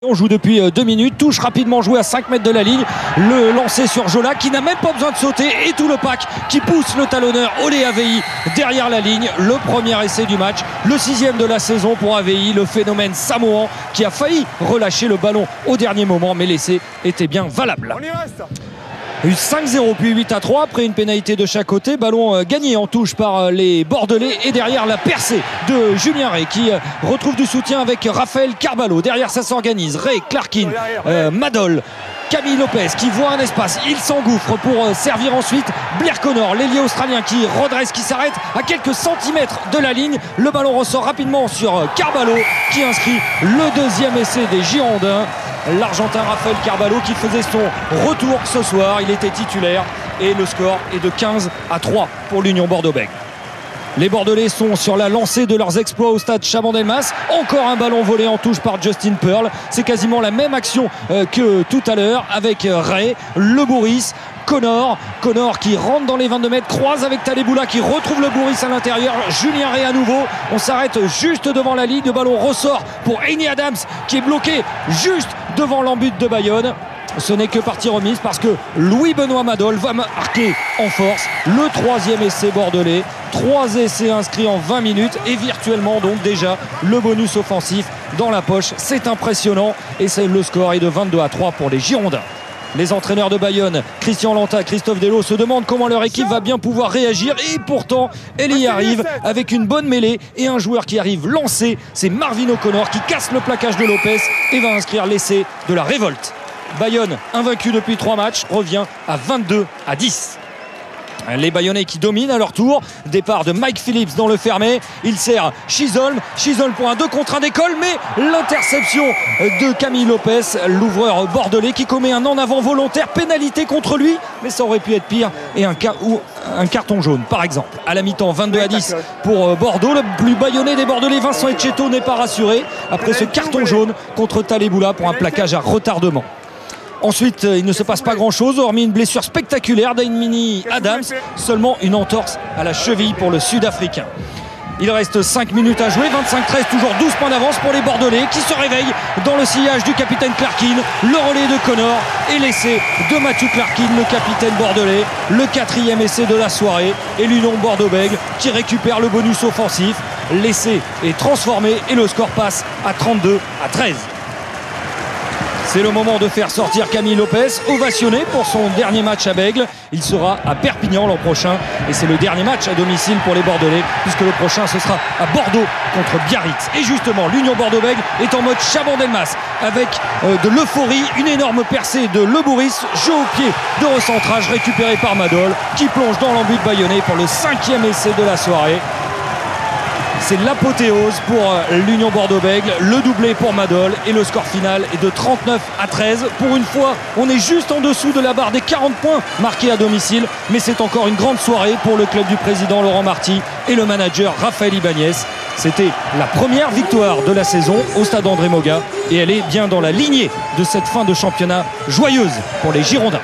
On joue depuis 2 minutes, touche rapidement jouée à 5 mètres de la ligne, le lancer sur Jola qui n'a même pas besoin de sauter et tout le pack qui pousse le talonneur Olé AVI derrière la ligne. Le premier essai du match, le 6e de la saison pour AVI, le phénomène samoan qui a failli relâcher le ballon au dernier moment, mais l'essai était bien valable. On y reste. 5-0 puis 8-3 après une pénalité de chaque côté. Ballon gagné en touche par les Bordelais et derrière la percée de Julien Ray qui retrouve du soutien avec Raphaël Carballo. Derrière ça s'organise Ray, Clarkin, Madol, Camille Lopez qui voit un espace, il s'engouffre pour servir ensuite Blair Connor, l'ailier australien qui redresse, qui s'arrête à quelques centimètres de la ligne. Le ballon ressort rapidement sur Carballo qui inscrit le deuxième essai des Girondins. L'Argentin Raphaël Carballo qui faisait son retour ce soir, il était titulaire et le score est de 15-3 pour l'Union Bordeaux-Bègles. Les Bordelais sont sur la lancée de leurs exploits au stade Chaban-Delmas. Encore un ballon volé en touche par Justin Pearl. C'est quasiment la même action que tout à l'heure avec Ray, Le Bourris, Connor qui rentre dans les 22 mètres, croise avec Taleboula qui retrouve Le Bourris à l'intérieur. Julien Ray à nouveau. On s'arrête juste devant la ligne. Le ballon ressort pour Heini Adams qui est bloqué juste devant l'embut de Bayonne. Ce n'est que partie remise parce que Louis-Benoît Madol va marquer en force le 3e essai bordelais. 3 essais inscrits en 20 minutes et virtuellement donc déjà le bonus offensif dans la poche. C'est impressionnant et le score est de 22-3 pour les Girondins. Les entraîneurs de Bayonne, Christian Lanta, Christophe Delot, se demandent comment leur équipe va bien pouvoir réagir et pourtant elle y arrive avec une bonne mêlée et un joueur qui arrive lancé, c'est Marvin O'Connor qui casse le plaquage de Lopez et va inscrire l'essai de la révolte. Bayonne, invaincu depuis 3 matchs, revient à 22-10. Les Bayonnais qui dominent à leur tour. Départ de Mike Phillips dans le fermé. Il sert Chisholm pour un 2 contre 1 d'école, mais l'interception de Camille Lopez, l'ouvreur bordelais qui commet un en avant volontaire, pénalité contre lui, mais ça aurait pu être pire et un carton jaune par exemple. À la mi-temps 22-10 pour Bordeaux. Le plus bayonnais des Bordelais, Vincent Etcheto, n'est pas rassuré après ce carton jaune contre Taleboula pour un plaquage à retardement. Ensuite, il ne se passe pas grand-chose, hormis une blessure spectaculaire d'Heini Adams, seulement une entorse à la cheville pour le Sud-Africain. Il reste 5 minutes à jouer, 25-13, toujours 12 points d'avance pour les Bordelais qui se réveillent dans le sillage du capitaine Clarkin, le relais de Connor et l'essai de Matthew Clarkin, le capitaine bordelais, le 4e essai de la soirée et l'Union Bordeaux-Bègles qui récupère le bonus offensif. L'essai est transformé et le score passe à 32-13. C'est le moment de faire sortir Camille Lopez, ovationné pour son dernier match à Bègles. Il sera à Perpignan l'an prochain et c'est le dernier match à domicile pour les Bordelais puisque le prochain ce sera à Bordeaux contre Biarritz. Et justement, l'Union Bordeaux-Bègles est en mode Chaban-Delmas avec de l'euphorie, une énorme percée de Le Bourris, jeu au pied de recentrage récupéré par Madol qui plonge dans l'embut bayonnais pour le 5e essai de la soirée. C'est l'apothéose pour l'Union Bordeaux-Bègles, le doublé pour Madol et le score final est de 39-13. Pour une fois, on est juste en dessous de la barre des 40 points marqués à domicile, mais c'est encore une grande soirée pour le club du président Laurent Marty et le manager Raphaël Ibanez. C'était la première victoire de la saison au stade André Moga et elle est bien dans la lignée de cette fin de championnat joyeuse pour les Girondins.